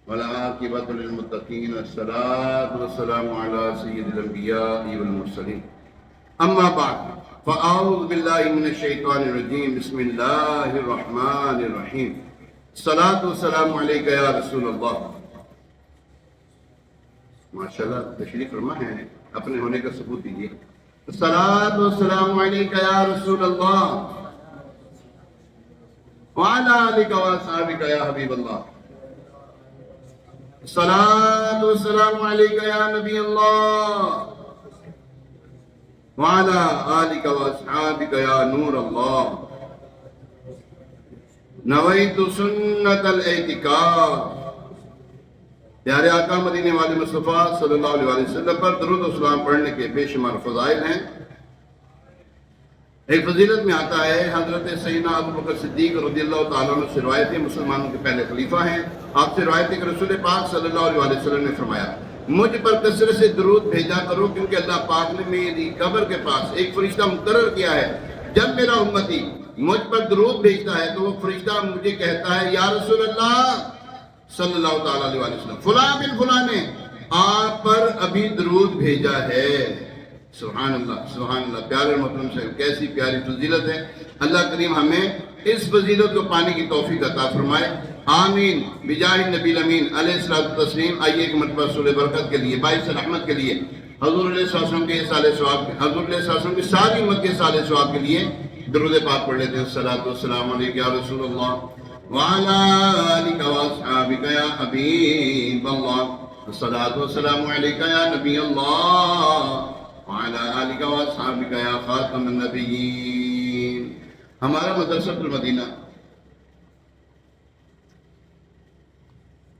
والعاقبۃ للمتقین والصلاة والسلام علی سید الانبیاء والمرسلین اما بعد فاعوذ باللہ من الشیطان الرجیم بسم اللہ الرحمن الرحیم الصلاۃ والسلام علیک یا رسول اللہ. ماشاءاللہ تشریف فرما ہے، اپنے ہونے کا ثبوت دیجیے. الصلاۃ والسلام علیک یا رسول اللہ وعلی آلک واصحابک یا حبیب اللہ. الصلاۃ والسلام علیک یا نبی اللہ وعلی آلک واصحابک یا نور اللہ. نویت سنت الاعتکاف. پیارے آقا مدینے والے مصطفیٰ صلی اللہ علیہ وسلم پر درود و سلام پڑھنے کے بے شمار فضائل ہیں. ایک فضیلت میں آتا ہے حضرت سیدنا ابو بکر صدیق رضی اللہ تعالیٰ عنہ سے روایت ہے، مسلمانوں کے پہلے خلیفہ ہیں. آپ سے روایت ہے کہ رسول پاک صلی اللہ علیہ وسلم نے فرمایا، مجھ پر کثرت سے درود بھیجا کرو، کیونکہ اللہ پاک نے میری قبر کے پاس ایک فرشتہ مقرر کیا ہے. جب میرا امتی مجھ پر درود بھیجتا ہے تو وہ فرشتہ مجھے کہتا ہے، یا رسول اللہ صلی اللہ تعالیٰ علیہ وسلم، فلاں بن فلاں نے آپ پر ابھی درود بھیجا ہے. سبحان اللہ سبحان اللہ. پیارے محترم صاحب، کیسی پیاری فضیلت ہے. اللہ کریم ہمیں اس فضیلت کو پانے کی توفیق عطا فرمائے، آمین بجاہ النبی الامین علیہ الصلوۃ والتسلیم. آئیے ایک مرتبہ سورہ برکت کے لیے، باعث رحمت کے لیے، حضور علیہ السلام کے سال ثواب، حضور علیہ السلام کی ساری امت کے سال ثواب کے لیے درود پاک پڑھ لیتے ہیں. الصلاۃ والسلام علیک یا رسول اللہ وعلی آلک واصحابک یا حبیب اللہ. الصلاۃ والسلام علیک یا نبی اللہ وعلی آلک واصحابک یا خاتم النبیین. ہمارا مدرسۃ المدینہ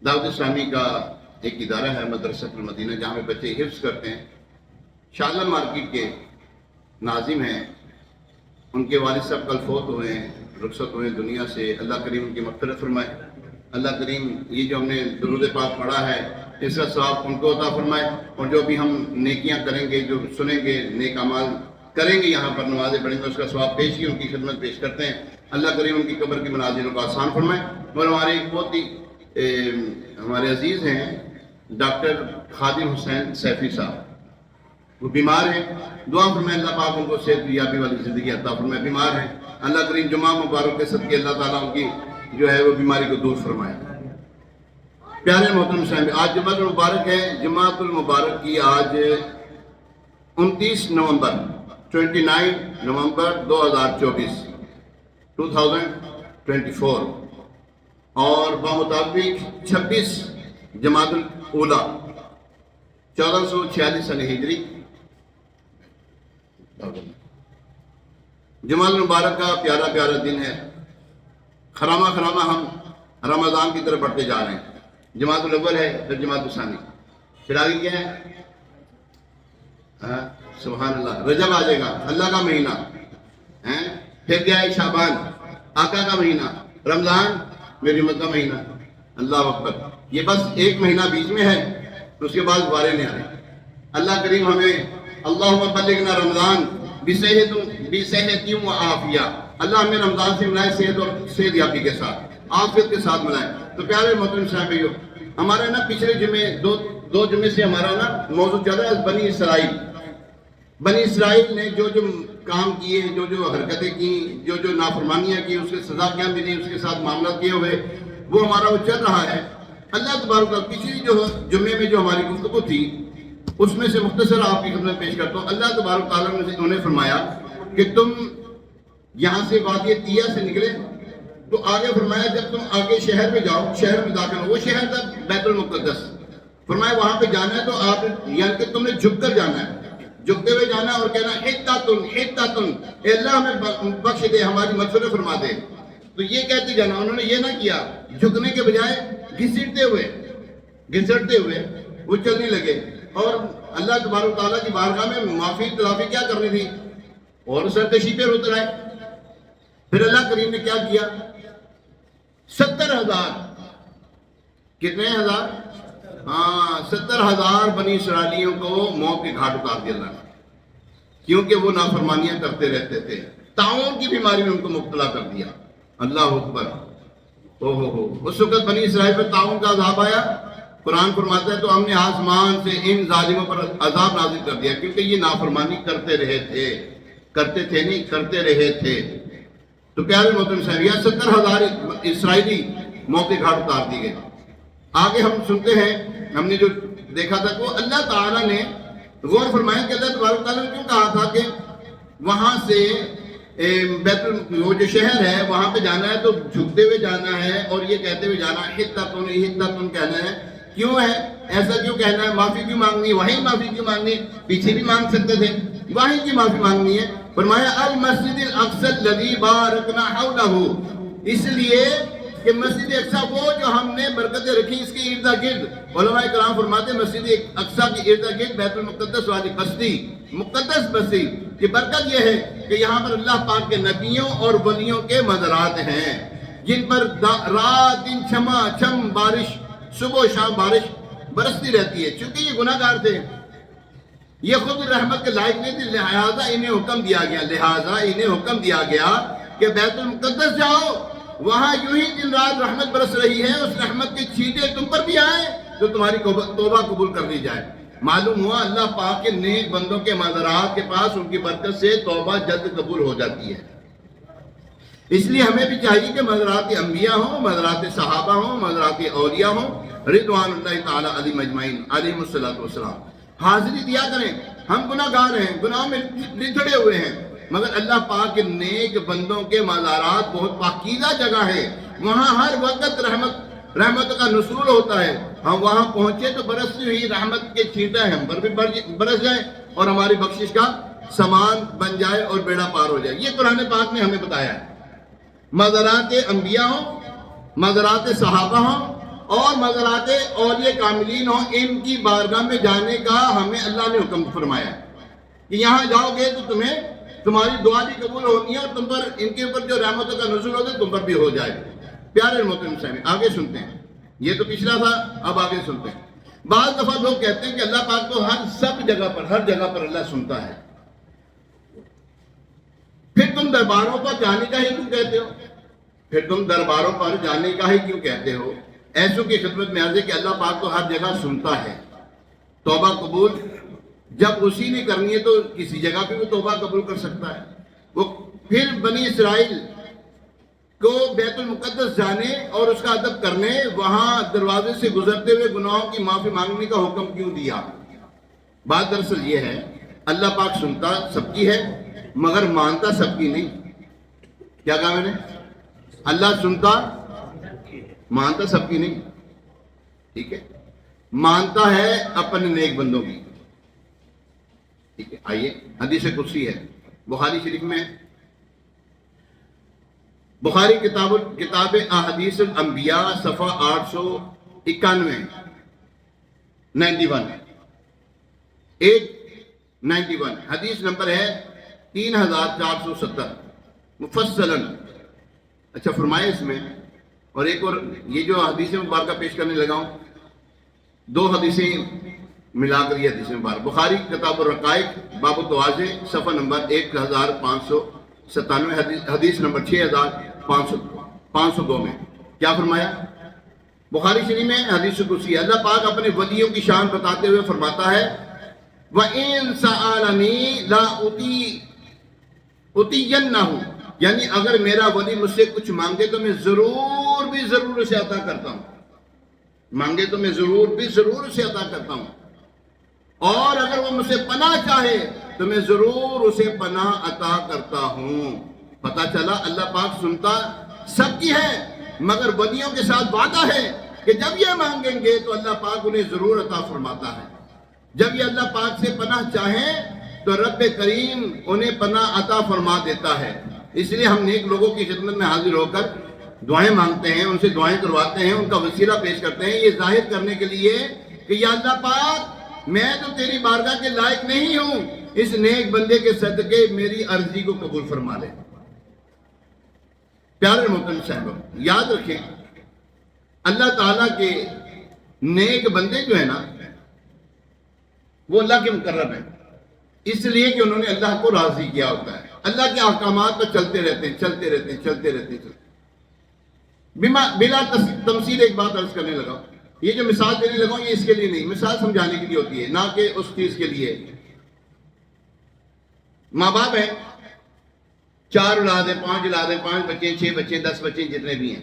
دعوت اسلامی کا ایک ادارہ ہے، مدرسۃ المدینہ، جہاں پہ بچے حفظ کرتے ہیں. شالن مارکیٹ کے ناظم ہیں، ان کے والد صاحب کل فوت ہوئے ہیں، رخصت ہوئے دنیا سے. اللہ کریم ان کی مغفرت فرمائے. اللہ کریم یہ جو ہم نے درود پاک پڑھا ہے اس کا ثواب ان کو عطا فرمائے، اور جو بھی ہم نیکیاں کریں گے، جو سنیں گے، نیک اعمال کریں گے، یہاں پر نمازیں پڑھیں گے، اس کا ثواب پیش کی ان کی خدمت پیش کرتے ہیں. اللہ کریم ان کی قبر کی منازلوں کو آسان فرمائے. اور ہمارے بہت ہی ہمارے عزیز ہیں ڈاکٹر خادم حسین سیفی صاحب، وہ بیمار ہیں. دعا فرمائے اللہ پاک ان کو صحت یابی والی زندگی عطا فرمائے. بیمار ہیں، اللہ کریم جمعہ مبارک کے صدقے اللہ تعالیٰ ان کی جو ہے وہ بیماری کو دور فرمائے. پیارے محترم صاحب، آج جمعہ المبارک ہے. جمعۃ المبارک کی آج 29 نومبر 29 نومبر 2024 اور بمطابق 26 جمادی الاولیٰ 1446 سن ہجری. جمعہ المبارک کا پیارا پیارا دن ہے. خرامہ خرامہ ہم رمضان کی طرف بڑھتے جا رہے ہیں. جماعت الاول ہے، پھر جماعت الثانی، پھر آگے کیا ہے؟ سبحان اللہ، رجب آ جائے گا، اللہ کا مہینہ. پھر کیا ہے؟ شعبان، آقا کا مہینہ. رمضان، میری امت کا مہینہ. اللہ اکبر. یہ بس ایک مہینہ بیچ میں ہے، تو اس کے بعد بارے نہیں آ رہے. اللہ کریم ہمیں اللہم بلغنا رمضان بصحت و عافیہ. اللہ ہمیں رمضان سے ملائے صحت اور صحت یابی کے ساتھ، عافیت کے ساتھ ملائے. تو پیارے محترم صاحبیو، ہمارا نا پچھلے جمعے دو جمعے سے ہمارا نا موضوع چل رہا ہے بنی اسرائیل. بنی اسرائیل نے جو کام کیے، جو حرکتیں کی، جو نافرمانیاں کی، اس کے سزا کیا ملی، اس کے ساتھ معاملات کیے ہوئے، وہ ہمارا وہ چل رہا ہے. اللہ تبارک و تعالیٰ پچھلی جو جمعے میں جو ہماری گفتگو تھی اس میں سے مختصر آپ کی خدمت پیش کرتا ہوں. اللہ تبارک و تعالیٰ نے انہوں نے فرمایا کہ تم یہاں سے وادی طیہ سے نکلے تو آگے فرمایا جب تم آگے شہر میں جاؤ، شہر میں داخل ہو، وہ شہر تھا بیت المقدس. فرمایا وہاں پہ جانا ہے تو آپ یعنی کہ تم نے جھک کر جانا ہے، جھکتے ہوئے جانا ہے اور کہنا حتّاتن، اے اللہ ہمیں بخش دے، ہماری مغفرت فرما دے. تو یہ کہتے جانا. انہوں نے یہ نہ کیا، جھکنے کے بجائے گھسٹتے ہوئے وہ چلنے لگے. اور اللہ تبارک تعالیٰ کی بارگاہ میں معافی تلافی کیا کرنی تھی، اور سرکشی پہ اتر آئے. پھر اللہ کریم نے کیا کیا؟ 70,000 کتنے ہزار؟ 70,000 بنی اسرائیلیوں کو موت کے گھاٹ اتار دیا اللہ نے، کیونکہ وہ نافرمانیاں کرتے رہتے تھے. تعاون کی بیماری میں ان کو مبتلا کر دیا. اللہ اکبر. اس وقت بنی اسرائیل پر طاعون کا عذاب آیا. قرآن فرماتا ہے تو ہم نے آسمان سے ان ظالموں پر عذاب نازل کر دیا کیونکہ یہ نافرمانی کرتے رہے تھے. تو پیارے محترم صاحب 70,000 اسرائیلی موت کے گھاٹ اتار دی گئے. آگے ہم سنتے ہیں, ہم نے جو دیکھا تھا وہ اللہ تعالیٰ نے غور فرمایا کہ اللہ تبارک تعالیٰ نے کیوں کہا تھا کہ وہاں سے وہ جو شہر ہے وہاں پہ جانا ہے تو جھکتے ہوئے جانا ہے اور یہ کہتے ہوئے جانا ہے حطتن کہنا ہے. کیوں ہے ایسا کیوں کہنا ہے؟ معافی کیوں مانگنی ہے؟ وہیں معافی کیوں مانگنی ہے؟ پیچھے بھی مانگ سکتے تھے, وہیں کی معافی مانگنی ہے. فرمایا المسجد الاقصی الذی بارکنا حولہ, اس لیے کہ مسجد اقصی وہ جو ہم نے برکتیں رکھی اس کے ارد گرد. علماء کرام فرماتے ہیں مسجد اقصی کے ارد گرد بیت المقدس والی بستی, مقدس بستی کی برکت یہ ہے کہ یہاں پر اللہ پاک کے نبیوں اور ولیوں کے مزارات ہیں جن پر رات دن چھما چھم بارش, صبح و شام بارش برستی رہتی ہے. چونکہ یہ گناہ گار تھے, یہ خود رحمت کے لائق نہیں تھے, لہذا انہیں حکم دیا گیا کہ بیت المقدس جاؤ, وہاں یوں ہی دن رات رحمت برس رہی ہے, اس رحمت کی چھینٹیں تم پر بھی آئیں تو تمہاری توبہ قبول کر لی جائے. معلوم ہوا اللہ پاک کے نیک بندوں کے مزارات کے پاس ان کی برکت سے توبہ جلد قبول ہو جاتی ہے. اس لیے ہمیں بھی چاہیے کہ مزارات انبیاء ہوں, مزارات صحابہ ہوں, مزارات اولیاء ہوں, رضوان اللہ تعالیٰ علیہ مجمعین علیہ الصلوۃ والسلام, حاضری دیا کریں. ہم گناہ گار ہیں, گناہ میں لتھڑے ہوئے ہیں, مگر اللہ پاک کے نیک بندوں کے مزارات بہت پاکیزہ جگہ ہے, وہاں ہر وقت رحمت کا نزول ہوتا ہے. ہم وہاں پہنچے تو برستی ہوئی رحمت کے چھینٹیں ہم پر بھی برس جائیں اور ہماری بخشش کا سامان بن جائے اور بیڑا پار ہو جائے. یہ قرآن پاک نے ہمیں بتایا ہے. مزارات انبیاء ہوں, مزارات صحابہ ہوں اور مزارات اولیاء کاملین ہوں, ان کی بارگاہ میں جانے کا ہمیں اللہ نے حکم فرمایا ہے کہ یہاں جاؤ گے تو تمہاری دعا بھی قبول ہونی ہے اور تم پر ان کے اوپر جو رحمتوں کا نزول ہوتا ہے تم پر بھی ہو جائے. پیارے محترم صاحب آگے سنتے ہیں, یہ تو پچھلا تھا, اب آگے سنتے ہیں. بعض دفعہ لوگ کہتے ہیں کہ اللہ پاک تو ہر جگہ پر اللہ سنتا ہے. پھر تم درباروں پر جانے کا ہی کیوں کہتے ہو؟ ایسوں کی خدمت میں عرض ہے کہ اللہ پاک تو ہر جگہ سنتا ہے. توبہ قبول جب اسی نے کرنی ہے تو کسی جگہ پہ بھی توبہ قبول کر سکتا ہے. وہ پھر بنی اسرائیل کو بیت المقدس جانے اور اس کا ادب کرنے, وہاں دروازے سے گزرتے ہوئے گناہوں کی معافی مانگنے کا حکم کیوں دیا؟ بات دراصل یہ ہے, اللہ پاک سنتا سب کی ہے مگر مانتا سب کی نہیں. کیا کہا میں نے؟ اللہ سنتا مانتا سب کی نہیں, ٹھیک ہے, مانتا ہے اپنے نیک بندوں کی. ٹھیک ہے, آئیے حدیث قدسی ہے بخاری شریف میں, بخاری کتاب احادیث الانبیاء صفحہ 891 حدیث نمبر ہے 3470 مفصلاً. اچھا فرمائے اس میں, اور ایک اور یہ جو حدیث مبارکہ پیش کرنے لگا ہوں, دو حدیثیں ملا کر یہ حدیث مبارک. بخاری کتاب الرقائق باب التواضع صفحہ نمبر 1597 حدیث نمبر 6502 میں کیا فرمایا؟ بخاری شریف میں حدیث قدسی, اللہ پاک اپنے ولیوں کی شان بتاتے ہوئے فرماتا ہے وَإِن سَأَلَنِي لَا أُتِيَنَّهُ, یعنی اگر میرا ولی مجھ سے کچھ مانگے تو میں ضرور اسے عطا کرتا ہوں. مانگے تو میں ضرور اسے عطا کرتا ہوں. اور اگر وہ مجھ سے پناہ چاہے تو میں ضرور اسے پناہ عطا کرتا ہوں. پتہ چلا اللہ پاک سنتا سب کی ہے, مگر ولیوں کے ساتھ وعدہ ہے کہ جب یہ مانگیں گے تو اللہ پاک انہیں ضرور عطا فرماتا ہے. جب یہ اللہ پاک سے پناہ چاہیں تو رب کریم انہیں پناہ عطا فرما دیتا ہے. اس لیے ہم نیک لوگوں کی خدمت میں حاضر ہو کر دعائیں مانگتے ہیں, ان سے دعائیں کرواتے ہیں, ان کا وسیلہ پیش کرتے ہیں, یہ ظاہر کرنے کے لیے کہ یا اللہ پاک میں تو تیری بارگاہ کے لائق نہیں ہوں, اس نیک بندے کے صدقے میری عرضی کو قبول فرما لے. پیارے محترم صاحب یاد رکھیں, اللہ تعالیٰ کے نیک بندے جو ہیں نا وہ اللہ کے مقرب ہیں, اس لیے کہ انہوں نے اللہ کو راضی کیا ہوتا ہے. اللہ کے احکامات پر چلتے رہتے ہیں. بلا تمثیل ایک بات عرض کرنے لگا، یہ جو مثال دینے لگا یہ اس کے لیے نہیں، مثال سمجھانے کے لیے ہوتی ہے، نہ کہ اس چیز کے لیے۔ ماں باپ ہیں، 4 اولاد ہیں، 5 اولاد ہیں، 5 بچے ہیں، 6 بچے ہیں، 10 بچے ہیں، جتنے بھی ہیں۔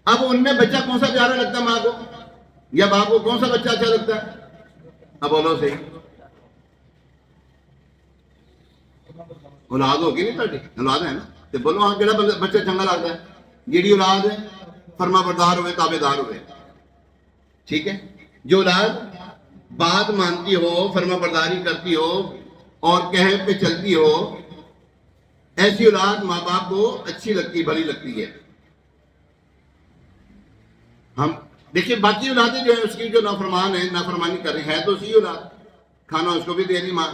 اب ان میں بچہ کون سا پیارا لگتا ہے ماں کو یا باپ کو؟ کون سا بچہ اچھا لگتا ہے؟ اب بولو صحیح، اولاد ہوگی نہیں تھوڑی، اولاد ہے نا، تو بولو ہاں کہڑا بچہ چنگا لگتا ہے؟ جیڑی اولاد ہے فرما بردار ہوئے، تابع دار ہوئے، ٹھیک ہے؟ جو اولاد بات مانتی ہو، فرما برداری کرتی ہو اور کہے پہ چلتی ہو، ایسی اولاد ماں باپ کو اچھی لگتی، بھلی لگتی ہے۔ ہم دیکھیں باقی اولادیں جو ہیں اس کی جو نافرمان ہیں، نافرمانی کر رہی ہیں تو اسی اولاد، کھانا اس کو بھی دے دی ماں،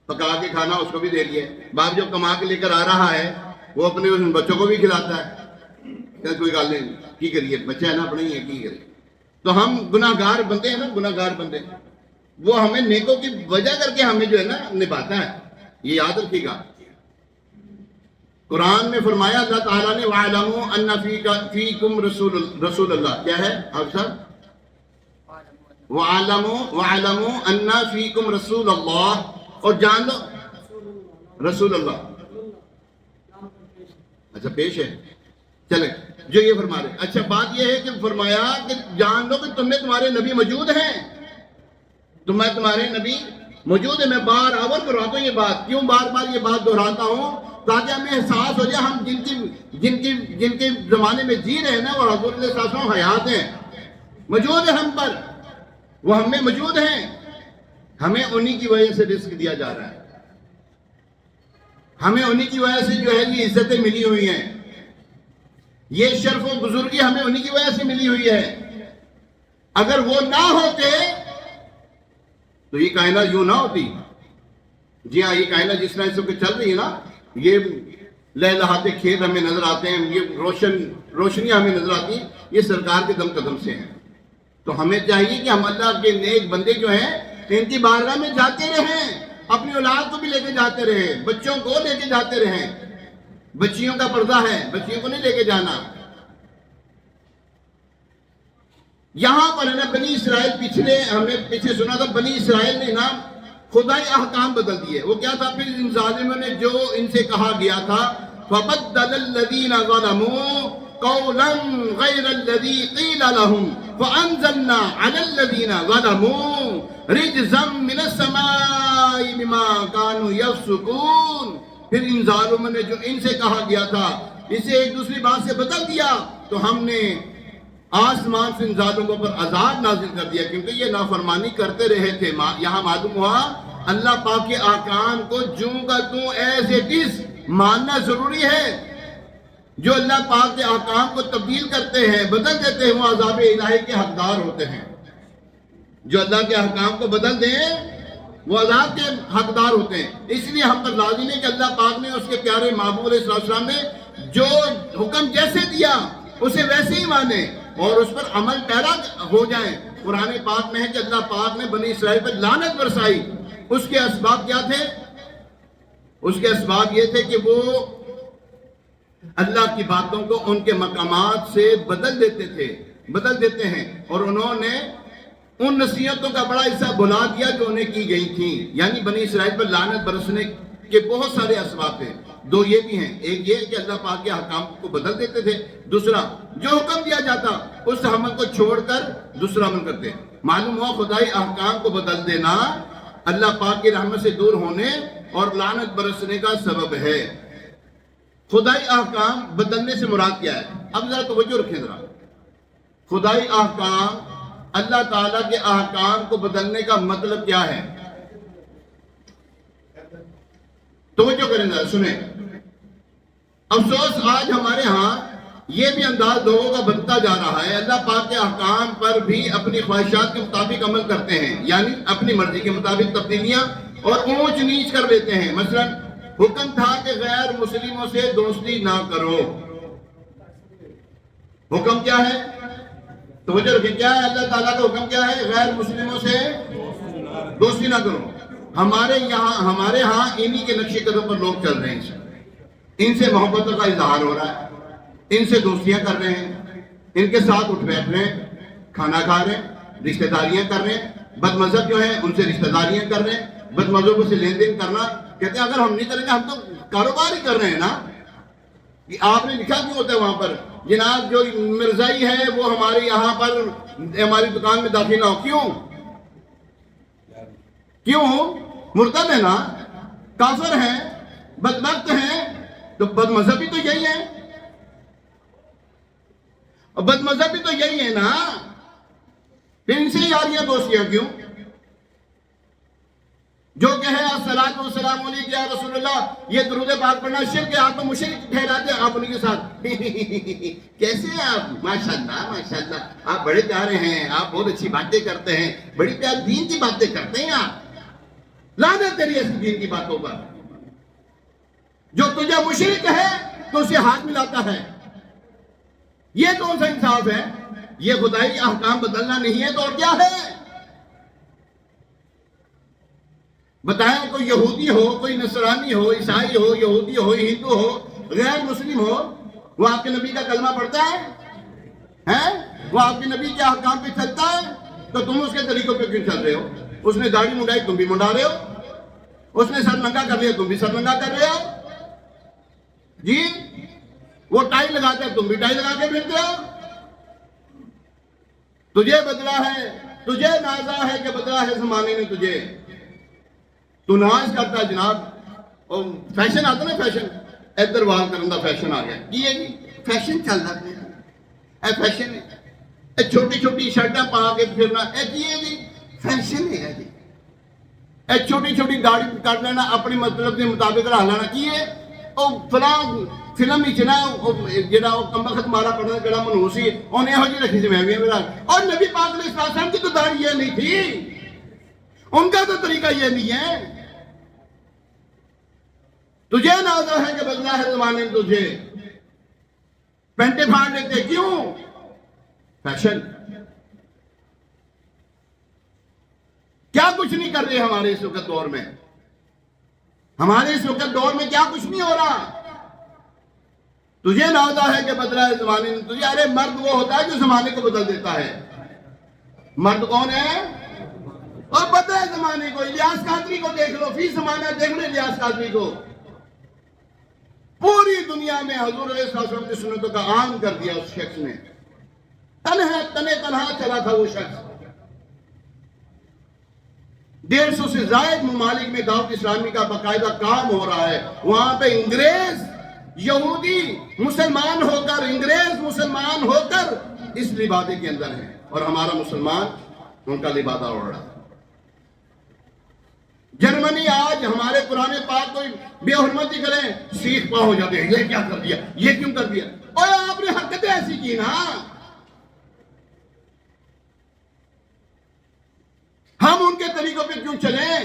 پکا کے کھانا اس کو بھی دے دیا، باپ جو کما کے لے کر آ رہا ہے وہ اپنے ان بچوں کو بھی کھلاتا ہے، کوئی گل نہیں، کی کریے، بچہ ہے نا اپنا ہی ہے، کی کریے۔ تو ہم گناہ گار بندے ہیں نا، گناہ گار بندے، وہ ہمیں نیکوں کی وجہ کر کے ہمیں جو ہے نا نبھاتا ہے، یہ یاد رکھیے گا۔ قرآن میں فرمایا اللہ تعالیٰ نے وَاعْلَمُوا أَنَّ فِيكُمْ رسول اللہ، کیا ہے آپ صاحب؟ وَاعْلَمُوا أَنَّ فِيكُمْ رسول اللہ، اور جان لو رسول اللہ، اچھا پیش ہے، چلیں جو یہ فرما رہے، اچھا بات یہ ہے کہ فرمایا کہ جان لو کہ تم میں تمہارے نبی موجود ہیں، تمہارے نبی موجود ہے۔ میں بار آور کرواتا ہوں یہ بات، کیوں بار بار یہ بات دہراتا ہوں؟ تاکہ ہمیں احساس ہو جائے ہم جن کے زمانے میں جی رہے ہیں نا وہ حضور صلی اللہ علیہ وسلم حیات ہیں، موجود ہیں ہم پر، وہ ہم میں موجود ہیں، ہمیں انہی کی وجہ سے رزق دیا جا رہا ہے، ہمیں انہی کی وجہ سے جو ہے یہ عزتیں ملی ہوئی ہیں، یہ شرف و بزرگی ہمیں انہی کی وجہ سے ملی ہوئی ہے۔ اگر وہ نہ ہوتے تو یہ کائنات یوں نہ ہوتی۔ جی ہاں، یہ کائنات جس طرح اس وقت چل رہی ہے نا، یہ لہلہاتے کھیت ہمیں نظر آتے ہیں، یہ روشنیاں ہمیں نظر آتی ہیں، یہ سرکار کے دم قدم سے ہیں۔ تو ہمیں چاہیے کہ ہم اللہ کے نیک بندے جو ہیں ان کی بارگاہ میں جاتے رہیں، اپنی اولاد کو بھی لے کے جاتے رہیں، بچوں کو لے کے جاتے رہیں، بچیوں کا پردہ ہے، بچیوں کو نہیں لے کے جانا۔ یہاں پر ہے نا بنی اسرائیل، ہم نے پیچھے سنا تھا بنی اسرائیل نے نا خدائی احکام بدل دیے۔ وہ کیا تھا؟ پھر ان ظالموں نے جو ان سے کہا گیا تھا فَبَدَّلَ الَّذِينَ ظَلَمُوا قَوْلًا غَيْرَ الَّذِي قِيلَ لَهُمْ فَأَنزَلْنَا عَلَى الَّذِينَ ظَلَمُوا رِجْزًا مِّنَ السَّمَاءِ بِمَا كَانُوا يَفْسُقُونَ۔ پھر ان ظالموں نے جو ان سے کہا گیا تھا اسے ایک دوسری بات سے بدل دیا، تو ہم نے آسمان سے ان ظالموں پر عذاب نازل کر دیا، کیونکہ یہ نافرمانی کرتے رہے تھے۔ یہاں معلوم ہوا اللہ پاک کے احکام کو جوں کا توں ایز اٹ از ماننا ضروری ہے۔ جو اللہ پاک کے احکام کو تبدیل کرتے ہیں، بدل دیتے ہیں، وہ عذاب الہی کے حقدار ہوتے ہیں۔ جو اللہ کے احکام کو بدل دیں وہ عذاب کے حقدار ہوتے ہیں۔ اس لیے ہم پر لازم ہے کہ اللہ پاک نے اس کے پیارے محبوب علیہ السلام نے جو حکم جیسے دیا اسے ویسے ہی مانیں اور اس پر عمل پیرا ہو جائیں۔ قرآن پاک میں ہے کہ اللہ پاک نے بنی اسرائیل پر لعنت برسائی، اس کے اسباب کیا تھے؟ اس کے اسباب یہ تھے کہ وہ اللہ کی باتوں کو ان کے مقامات سے بدل دیتے ہیں، اور انہوں نے ان نصیحتوں کا بڑا حصہ بھلا دیا جو انہیں کی گئی تھیں۔ یعنی بنی اسرائیل پر لعنت برسنے کے بہت سارے اسباب تھے، 2 یہ بھی ہیں۔ ایک یہ کہ اللہ پاک کے احکام کو بدل دیتے تھے، دوسرا جو حکم دیا جاتا اس عمل کو چھوڑ کر دوسرا عمل کرتے۔ معلوم ہوا خدائی احکام کو بدل دینا اللہ پاک کی رحمت سے دور ہونے اور لعنت برسنے کا سبب ہے۔ خدائی احکام بدلنے سے مراد کیا ہے؟ اب ذرا توجہ رکھیں ذرا۔ خدائی احکام، اللہ تعالیٰ کے احکام کو بدلنے کا مطلب کیا ہے؟ توجہ کریں ذرا، سنیں۔ افسوس آج ہمارے ہاں یہ بھی انداز لوگوں کا بدلتا جا رہا ہے، اللہ پاک کے احکام پر بھی اپنی خواہشات کے مطابق عمل کرتے ہیں، یعنی اپنی مرضی کے مطابق تبدیلیاں اور اونچ نیچ کر لیتے ہیں۔ مثلا حکم تھا کہ غیر مسلموں سے دوستی نہ کرو، حکم کیا ہے؟ توجہ رکھیں، کیا ہے اللہ تعالیٰ کا حکم؟ کیا ہے؟ غیر مسلموں سے دوستی نہ کرو۔ ہمارے ہاں انہی کے نقش قدم پر لوگ چل رہے ہیں، ان سے محبتوں کا اظہار ہو رہا ہے، ان سے دوستیاں کر رہے ہیں، ان کے ساتھ اٹھ بیٹھ رہے ہیں، کھانا کھا رہے ہیں، رشتہ داریاں کر رہے ہیں. بد مذہب جو ہیں ان سے رشتہ داریاں کر رہے ہیں، بد مذہبوں سے لین دین کرنا. کہتے ہیں اگر ہم نہیں کریں گے، ہم تو کاروبار ہی کر رہے ہیں نا. کہ آپ نے لکھا کیوں ہوتا ہے وہاں پر جناب جو مرزائی ہے وہ ہمارے یہاں پر ہماری دکان میں داخل نہ ہو؟ کیوں مرتد ہے نا، کافر ہیں، بدبخت ہیں. تو بد مذہبی تو یہی ہے، اور بد مذہبی تو یہی ہے نا. پھر ان سے یاریاں دوستیاں کیوں؟ جو کہے الصلاۃ والسلام علیک یا رسول اللہ، یہ درود پاک پڑھنا شرک ہے، آپ تو مشرک ٹھہراتے ہیں آپ ان کے ساتھ. کیسے ہیں آپ؟ ماشاءاللہ ماشاءاللہ، آپ بڑے پیارے ہیں، آپ بہت اچھی باتیں کرتے ہیں، بڑی پیاری دین کی باتیں کرتے ہیں آپ. لعنت تیری ایسی دین کی باتوں پر. جو تجھے مشرک ہے تو اسے ہاتھ ملاتا ہے. یہ کون سا انصاف ہے؟ یہ خدائی احکام بدلنا نہیں ہے تو اور کیا ہے؟ بتائیں، کوئی یہودی ہو، کوئی نصرانی ہو، عیسائی ہو، یہودی ہو، ہندو ہو، غیر مسلم ہو، وہ آپ کے نبی کا کلمہ پڑھتا ہے؟ وہ آپ کے نبی کے احکام پہ چلتا ہے؟ تو تم اس کے طریقوں پہ کیوں چل رہے ہو؟ اس نے داڑھی منڈائی، تم بھی منڈا رہے ہو. اس نے سر ننگا کر لیا، تم بھی سر ننگا کر رہے ہو. جی، وہ ٹائی لگاتے ہیں، تم بھی ٹائی لگا کے پھرتے ہو. تجھے بدلا ہے، تجھے نازا ہے کہ بدلا ہے زمانے نے تجھے. تو ناز کرتا ہے جناب. اور فیشن آتا نا، فیشن ادھر وال کرندہ فیشن آ گیا. یہ جی فیشن چل رہا ہے، اے فیشن ہے. اے چھوٹی چھوٹی شرٹیں پا کے پھرنا، اے جی فیشن ہے جی. اے چھوٹی چھوٹی داڑھی کر لینا، اپنی مطلب کے مطابق رہ لینا. کی ہے او فلاں فلم ہی چنا جڑا او کمبخت مارا پڑھنا جڑا منوسی انہیں ہو جی رکھی سے میں بھی میرا. اور نبی پاک علیہ السلام کی تو داڑھی یہ نہیں تھی، ان کا تو طریقہ یہ نہیں ہے. تجھے نازا ہے کہ بدلا ہے زمانے میں تجھے. پینٹیں پھاڑ لیتے کیوں؟ فیشن. کیا کچھ نہیں کر رہے ہمارے اس وقت دور میں؟ ہمارے اس وقت دور میں کیا کچھ نہیں ہو رہا؟ تجھے نازا ہے کہ بدلا ہے زمانے میں تجھے. ارے مرد وہ ہوتا ہے جو زمانے کو بدل دیتا ہے. مرد کون ہے؟ اور بدلا ہے زمانے کو. الیاس قادری کو دیکھ لو، فی زمانہ دیکھ لو الیاس قادری کو. پوری دنیا میں حضور علیہ السلام کی سنتوں کا عام کر دیا اس شخص نے. تنہا چلا تھا وہ شخص. 150 سے زائد ممالک میں دعوت اسلامی کا باقاعدہ کام ہو رہا ہے. وہاں پہ انگریز یہودی مسلمان ہو کر، انگریز مسلمان ہو کر اس لبادے کے اندر ہیں، اور ہمارا مسلمان ان کا لبادہ اڑ رہا ہے. جرمنی آج ہمارے قرآن پاک کو بے حرمتی کریں، سیخ پا ہو جاتے ہیں. یہ کیا کر دیا، یہ کیوں کر دیا؟ اور آپ نے حرکتیں ایسی کی نا. ہم ان کے طریقوں پہ کیوں چلیں؟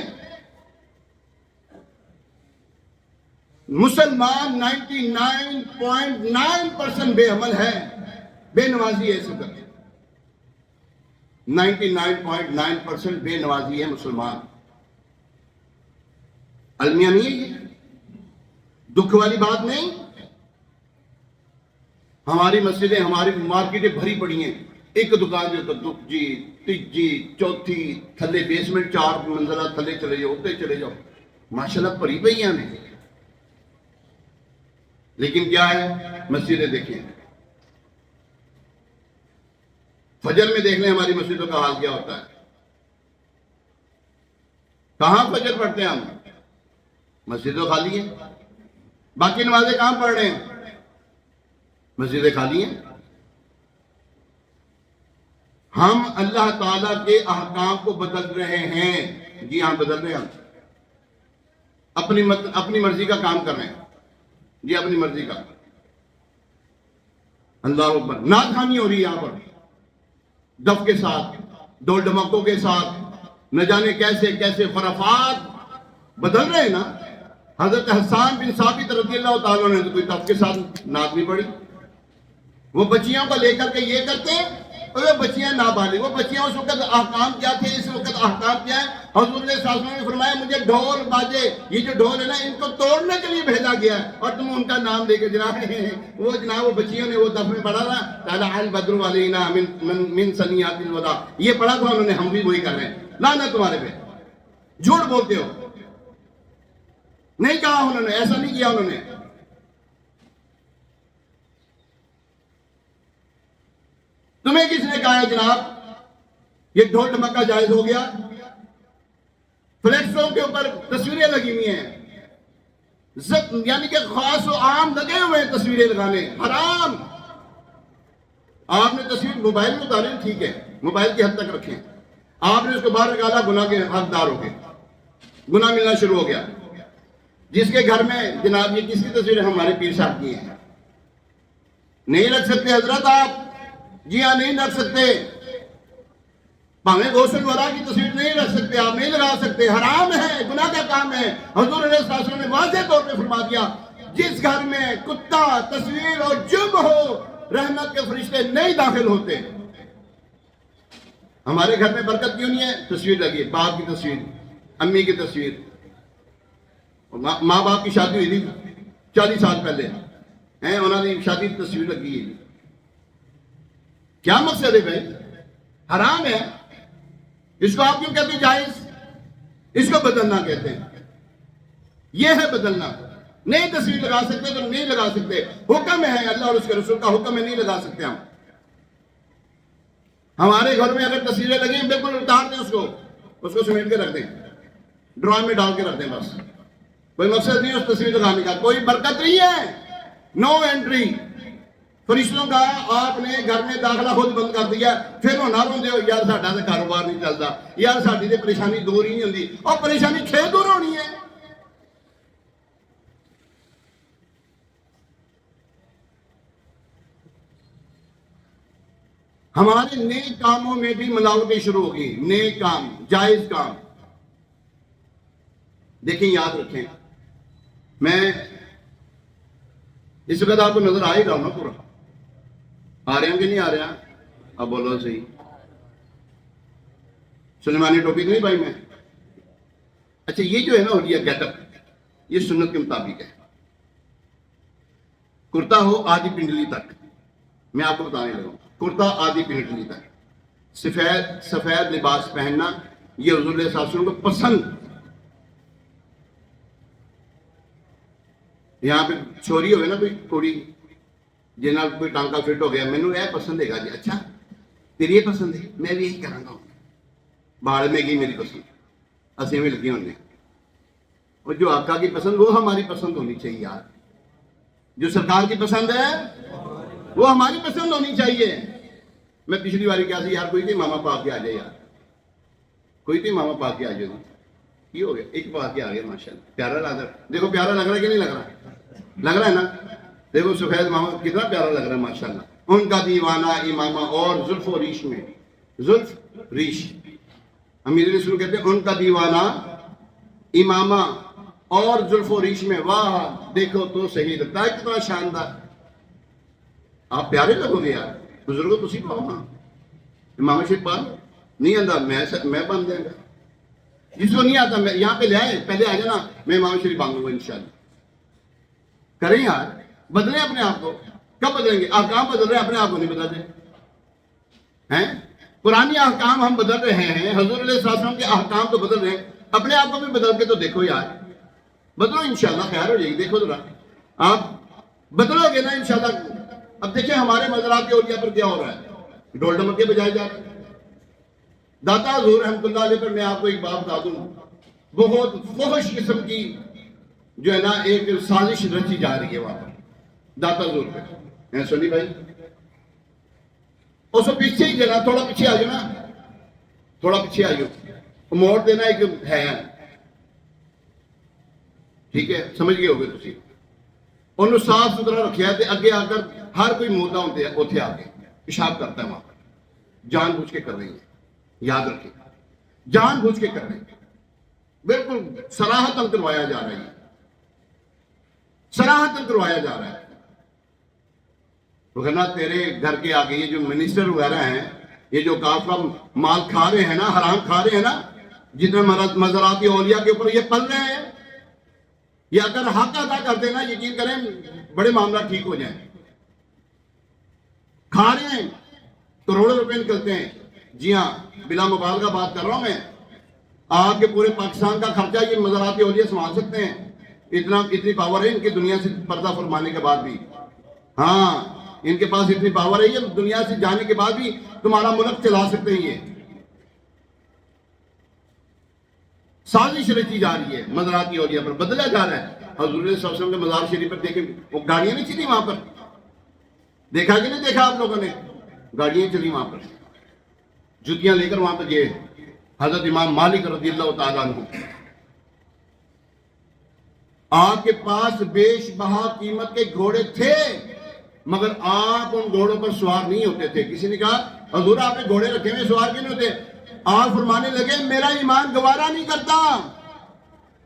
مسلمان 99.9% بے عمل ہے، بے نمازی ہے. اس وقت 99.9% بے نمازی ہے مسلمان. المیہ نہیں ہے یہ، دکھ والی بات نہیں. ہماری مسجدیں، ہماری مارکیٹیں بھری پڑی ہیں. ایک دکان جو تو جی تیجی چوتھی تھلے بیسمنٹ 4 منزلہ تھلے چلے جاؤ، اتنے چلے جاؤ، ماشاءاللہ بھری پئی ہیں. لیکن کیا ہے؟ مسجدیں دیکھیں، فجر میں دیکھ لیں ہماری مسجدوں کا حال کیا ہوتا ہے. کہاں فجر پڑھتے ہیں ہم؟ مسجدیں خالی ہیں. باقی نمازیں کہاں پڑھ رہے ہیں؟ مسجدیں خالی ہیں. ہم اللہ تعالیٰ کے احکام کو بدل رہے ہیں. جی ہاں بدل رہے ہیں. ہم اپنی مرضی کا کام کر رہے ہیں. جی اپنی مرضی کا. اللہ اکبر. نعت خوانی ہو رہی ہے یہاں پر دف کے ساتھ، ڈول ڈمکوں کے ساتھ، نہ جانے کیسے کیسے خرافات بدل رہے ہیں نا. حضرت حسان بن ثابت رضی اللہ تعالیٰ نے تو کوئی دف کے ساتھ نعت نہیں پڑھی. وہ بچیوں کو لے کر کے یہ کرتے ہیں اور وہ بچیاں نابالغ، وہ بچیاں اس وقت احکام کیا تھے، اس وقت احکام کیا ہے؟ حضور صلی اللہ علیہ وسلم نے فرمایا مجھے ڈھول باجے، یہ جو ڈھول ہے نا ان کو توڑنے کے لیے بھیجا گیا ہے، اور تم ان کا نام لے کے جناب وہ بچیوں نے وہ دف میں پڑھا تھا طلع البدر علینا من ثنیات الوداع، یہ پڑھا تھا انہوں نے، ہم بھی وہی کر رہے ہیں۔ لعنت تمہارے پہ، جھوٹ بولتے ہو، نہیں کہا انہوں نے، ایسا نہیں کیا انہوں نے۔ تمہیں کس نے کہا ہے جناب یہ ڈھول ڈھمکا جائز ہو گیا؟ فلیکسوں کے اوپر تصویریں لگی ہوئی ہیں، یعنی کہ خاص و عام لگے ہوئے ہیں تصویریں لگانے، حرام۔ آپ نے تصویر موبائل میں اتاریں ٹھیک ہے، موبائل کی حد تک رکھیں، آپ نے اس کو باہر نکالا، گناہ کے حقدار ہو گئے، گناہ ملنا شروع ہو گیا۔ جس کے گھر میں جناب یہ کس کی تصویریں ہمارے پیر صاحب کی ہیں، نہیں رکھ سکتے حضرت آپ، جی ہاں نہیں رکھ سکتے، پاویں غوث الورا کی تصویر نہیں رکھ سکتے آپ، نہیں لگا سکتے، حرام ہے، گناہ کا کام ہے۔ حضور علیہ السلام نے واضح طور پہ فرما دیا جس گھر میں کتا، تصویر اور جب ہو رحمت کے فرشتے نہیں داخل ہوتے۔ ہمارے گھر میں برکت کیوں نہیں ہے؟ تصویر لگی، باپ کی تصویر، امی کی تصویر، ماں باپ کی شادی ہوئی تھی 40 سال پہلے ہیں، انہوں نے شادی کی تصویر لگی ہے، کیا مقصد ہے بھائی؟ حرام ہے، اس کو آپ کیوں کہتے ہیں جائز؟ اس کو بدلنا کہتے ہیں، یہ ہے بدلنا۔ نہیں تصویر لگا سکتے تو نہیں لگا سکتے، حکم ہے اللہ اور اس کے رسول کا حکم ہے، نہیں لگا سکتے ہم۔ ہمارے گھر میں اگر تصویریں لگیں بالکل اتار دیں، اس کو سمیٹ کے رکھ دیں، ڈرائنگ میں ڈال کے رکھ دیں، بس کوئی مقصد نہیں اس تصویر لگانے کا، کوئی برکت نہیں ہے، نو انٹری۔ فرشتوں کا آپ نے گھر میں داخلہ خود بند کر دیا، پھر وہ نہ روندے ہو یار ساڈا تے کاروبار نہیں چلتا، یار ساڈی تے پریشانی دور ہی نہیں ہوندی، اور پریشانی کھے دور ہونی ہے۔ ہمارے نیک کاموں میں بھی ملاوٹیں شروع ہوگی، نیک کام، جائز کام۔ دیکھیں یاد رکھیں، میں اس وقت آپ کو نظر آ ہی رہا ہوں نا پورا، آ رہے ہیں کہ نہیں آ رہے ہیں؟ اب بولو صحیح، سلیمانی ٹوپی نہیں بھائی میں؟ اچھا یہ جو ہے نا یہ گیٹ اپ، یہ سنت کے مطابق ہے، کرتا ہو آدھی پنڈلی تک، میں آپ کو بتانے لگا ہوں، کرتا آدھی پنڈلی تک، سفید لباس پہننا یہ حضور علیہ السلام کو پسند۔ یہاں پہ چوری ہوئے نا کوئی کڑی جنہاں کوئی ٹانکا فٹ ہو گیا، میں نے یہ پسند ہے گا جی، اچھا تیری یہ پسند ہے، میں بھی یہی کروں گا، باڑ میں گئی میری پسند، اسے میں لگی ہونے، اور جو آقا کی پسند وہ ہماری پسند ہونی چاہیے یار، جو سرکار کی پسند ہے وہ ہماری پسند ہونی چاہیے۔ میں پچھلی باری کیا سی یار، کوئی تھی ماما پا کے آ جائے یار، کوئی تھی ماما پا کے آ جائے، یہ ہو گیا ایک پا کے آ گیا، ماشاءاللہ پیارا لگ رہا، دیکھو پیارا لگ رہا ہے کہ نہیں لگ رہا؟ لگ رہا ہے نا؟ دیکھو سفید ماما کتنا پیارا لگ رہا ہے ماشاءاللہ۔ ان کا دیوانہ امامہ اور زلف و ریش میں، زلف ریش، امیر رسول کہتے ہیں ان کا دیوانہ امامہ اور زلف و ریش میں، واہ دیکھو تو صحیح لگتا ہے، کتنا شاندار، آپ پیارے لگو گے یار، بزرگوں تو سی پاؤ نا، امام شریف پاؤ نہیں آتا، میں بن دیں گا، جس کو نہیں آتا میں یہاں پہ لے آئے، پہلے آ جانا، میں امام شریف باندھوں گا انشاءاللہ۔ کریں یار، بدلیں اپنے آپ کو، کب بدلیں گے؟ احکام بدل رہے ہیں، اپنے آپ کو نہیں بدل رہے ہیں، پرانی احکام ہم بدل رہے ہیں، حضور علیہ السلام کے احکام تو بدل رہے ہیں، اپنے آپ کو بھی بدل کے تو دیکھو یار، بدلو انشاءاللہ خیر ہو جائے گی، دیکھو ذرا آپ بدلو گے نا انشاءاللہ۔ اب دیکھیں ہمارے مزارات کے اولیاء پر کیا ہو رہا ہے، ڈھول ڈمکے بجائے جا رہے ہیں۔ داتا حضور رحمۃ اللہ علیہ پر میں آپ کو ایک بات بتا دوں، بہت فحش قسم کی جو ہے نا ایک سازش رچی جا رہی ہے وہاں پر داتا حضور پہ، سنی بھائی اس کو پیچھے ہی جانا، تھوڑا پیچھے آ جاؤ نا، تھوڑا پیچھے آ جاؤ، موڑ دینا ایک ہے، ٹھیک ہے سمجھ گئے ہوگے تسی، انہوں صاف ستھرا رکھیا ہے، اگے آ کر ہر کوئی موتا ہوتے ہیں اتھے آ کے پیشاب کرتا ہے وہاں پر، جان بوجھ کے کر رہی ہے، یاد رکھیں جان بوجھ کے کر رہے ہیں، بالکل صراحتاً کروایا جا رہا ہے، صراحتاً کروایا جا رہا ہے، وگرنہ تیرے گھر کے آگے یہ جو منسٹر وغیرہ ہیں یہ جو کافر مال کھا رہے ہیں نا، حرام کھا رہے ہیں نا، جتنے مزاراتی اولیاء کے اوپر یہ پل رہے ہیں، یہ اگر حق ادا کر دینا یقین کریں بڑے معاملات ٹھیک ہو جائیں. کھا رہے ہیں کروڑوں روپے نکلتے ہیں. جی ہاں بلا مبالغہ بات کر رہا ہوں میں. آپ کے پورے پاکستان کا خرچہ یہ مزاراتی اولیاء سنبھال سکتے ہیں. اتنی پاور ہے ان کی دنیا سے پردہ فرمانے کے بعد بھی. ہاں ان کے پاس اتنی پاور ہے یہ دنیا سے جانے کے بعد بھی تمہارا ملک چلا سکتے ہیں. یہ سازش رچی جا رہی ہے مزاراتی اولیاء پر، بدلا جا رہا ہے. حضور صلی اللہ علیہ وسلم کے مزار شریف پر دیکھیں وہ گاڑیاں نہیں چلی وہاں پر. دیکھا کہ نہیں دیکھا آپ لوگوں نے؟ گاڑیاں چلی وہاں پر، جوتیاں لے کر وہاں پر گئے حضرت امام مالک رضی اللہ تعالیٰ عنہ. آپ کے پاس بیش بہا قیمت کے گھوڑے تھے مگر آپ ان گھوڑوں پر سوار نہیں ہوتے تھے. کسی نے کہا حضور آپ نے گھوڑے رکھے ہوئے سوار کیوں نہیں ہوتے؟ آپ فرمانے لگے میرا ایمان گوارا نہیں کرتا،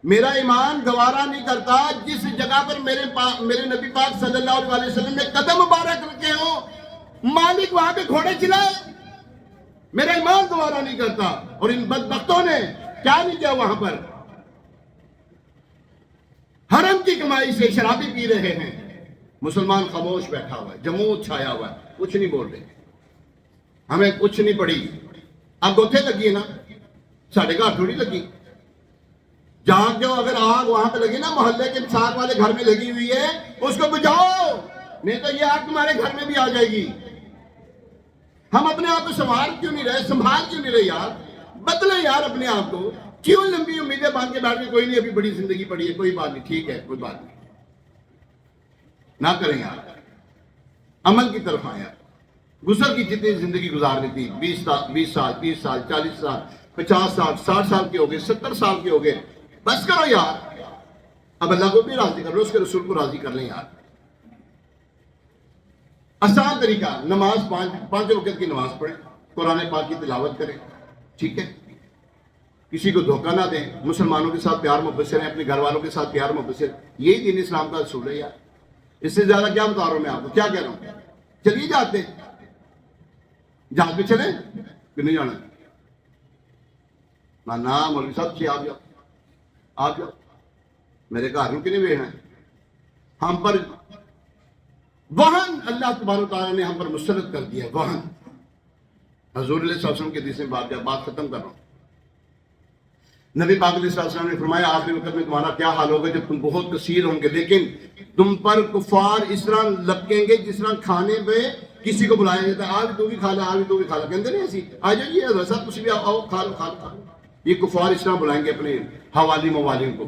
میرا ایمان گوارا نہیں کرتا جس جگہ پر میرے نبی پاک صلی اللہ علیہ وسلم نے قدم مبارک رکھے ہوں مالک وہاں پہ گھوڑے چلائے. میرا ایمان گوارا نہیں کرتا. اور ان بدبختوں نے کیا نہیں کیا وہاں پر؟ حرم کی کمائی سے شرابی پی رہے ہیں. مسلمان خاموش بیٹھا ہوا ہے، جمود چھایا ہوا ہے، کچھ نہیں بول رہے. ہمیں کچھ نہیں پڑی. اب گوتھے لگی ہے نا، ساڑھے گھر تھوڑی لگی. جہاں جو اگر آگ وہاں پہ لگی نا محلے کے ساتھ والے گھر میں لگی ہوئی ہے اس کو بجھاؤ، نہیں تو یہ آگ تمہارے گھر میں بھی آ جائے گی. ہم اپنے آپ کو سنبھال کیوں نہیں رہے یار؟ بدلے یار اپنے آپ کو. کیوں لمبی امیدیں باندھ کے بیٹھ کے کوئی نہیں ابھی بڑی زندگی پڑی ہے، کوئی بات نہیں، ٹھیک ہے کوئی بات نہیں. نہ کریں یار، عمل کی طرف آیا. گزر کی جتنی زندگی گزارنی تھی 20 سال 30 سال 40 سال 50 سال 60 سال کے ہو گئے 70 سال کے ہو گئے. بس کرو یار. اب اللہ کو بھی راضی کر لو، اس کے رسول کو راضی کر لیں یار. آسان طریقہ نماز پانچ وقت کی نماز پڑھیں، قرآن پاک کی تلاوت کریں، ٹھیک ہے. کسی کو دھوکہ نہ دیں، مسلمانوں کے ساتھ پیار محبت سے رہیں، اپنے گھر والوں کے ساتھ پیار محبت سے. یہی دین اسلام کا اصول ہے یار. اس سے زیادہ کیا بتا رہا ہوں میں آپ کو؟ کیا کہہ رہا ہوں؟ چلیے جاتے جہاز پہ چلیں کہ نہیں جانا؟ نہ مولوی صاحب آپ جاؤ میرے گھر میں کتنے بیٹھنا ہے؟ ہم پر وہن اللہ تبارک و تعالیٰ نے ہم پر مسلط کر دیا. وہن حضور علیہ السلام کے حدیث میں بات ختم کر رہا ہوں. نبی پاک علیہ السلام نے فرمایا آخری وقت میں تمہارا کیا حال ہوگا جب تم بہت کثیر ہوں گے لیکن تم پر کفار اس طرح لپکیں گے جس طرح کھانے پہ کسی کو بلایا جاتا ہے. آج تو بھی کھا لا، آج تو بھی کھا لا، کہتے نہیں ایسی آ جائیے ویسا کچھ بھی آؤ کھا لو. یہ کفار اس طرح بلائیں گے اپنے حوالی موالین کو.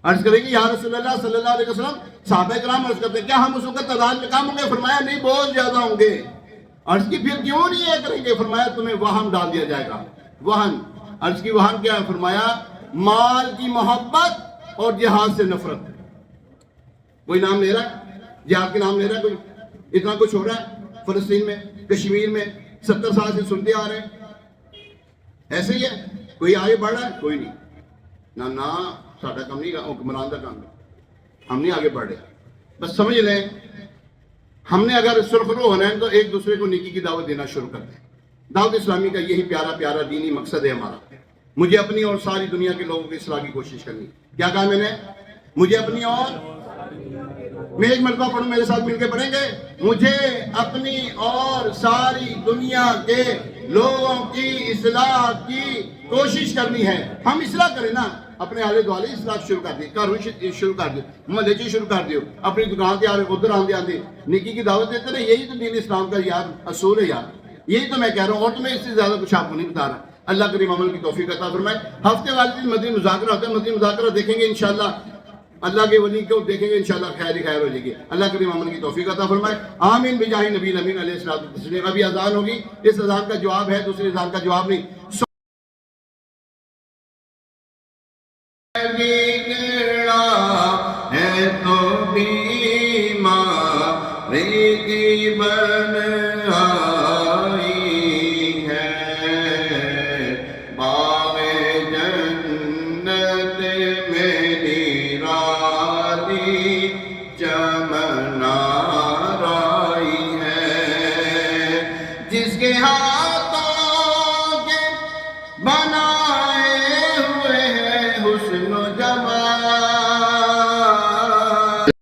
عرض کریں گے یا رسول اللہ صلی اللہ علیہ وسلم. صحابہ کرام عرض کرتے ہیں کیا ہم اس وقت تعداد میں کم ہوں گے؟ فرمایا نہیں بہت زیادہ ہوں گے. عرض کی پھر کیوں نہیں یہ کریں گے؟ فرمایا تمہیں وہم ڈال دیا جائے گا. وہن. عرض کی وہن کیا ہے؟ فرمایا مال کی محبت اور جہاد سے نفرت. کوئی نام لے رہا ہے جہاد کے نام لے رہا ہے کوئی؟ اتنا کچھ ہو رہا ہے فلسطین میں کشمیر میں 70 سال سے سنتے آ رہے ہیں. ایسے ہی ہے. کوئی آگے بڑھ رہا ہے؟ کوئی نہیں. نہ ساڈا کام نہیں، حکمران کا کام ہے. ہم نہیں آگے بڑھ رہے. بس سمجھ لیں ہم نے اگر سرخرو ہونا ہے تو ایک دوسرے کو نیکی کی دعوت دینا شروع کر دیں. دعوت اسلامی کا یہی پیارا دینی مقصد ہے ہمارا. مجھے اپنی اور ساری دنیا کے لوگوں کی اصلاح کی کوشش کرنی. کیا کہا میں نے؟ مجھے اپنی اور میں ایک مرتبہ پڑھوں میرے ساتھ مل کے پڑھیں گے. مجھے اپنی اور ساری دنیا کے لوگوں کی اصلاح کی کوشش کرنی ہے. ہم اصلاح کریں نا اپنے آلے دوالے اصلاح شروع کر دی، گھروں شروع کر دی، محلے چ شروع کر دیو، اپنی دکان سے ادھر آندے نیکی کی دعوت دیتے رہے. یہی تو دین اسلام کا یار اصول ہے یار. یہی تو میں کہہ رہا ہوں اور تو میں اس سے زیادہ کچھ آپ کو نہیں بتا رہا. اللہ کریم عمل کی توفیق عطا فرمائے. ہفتے والے دن مدنی مذاکرہ ہوتا ہے، مدنی مذاکرہ دیکھیں گے انشاءاللہ. اللہ کے ولی کو دیکھیں گے انشاءاللہ خیر ہی خیر ہو جائے گی. اللہ کریم عمل کی توفیق عطا فرمائے. آمین بجاہ نبی الامین علیہ الصلوۃ والتسلیم. ابھی اذان ہوگی، اس اذان کا جواب ہے، دوسری اذان کا جواب نہیں. ہے تو بیماری کی بن آئی ہے، باغ جنت میں نرالی چمن آرائی ہے، جس کے ہاتھ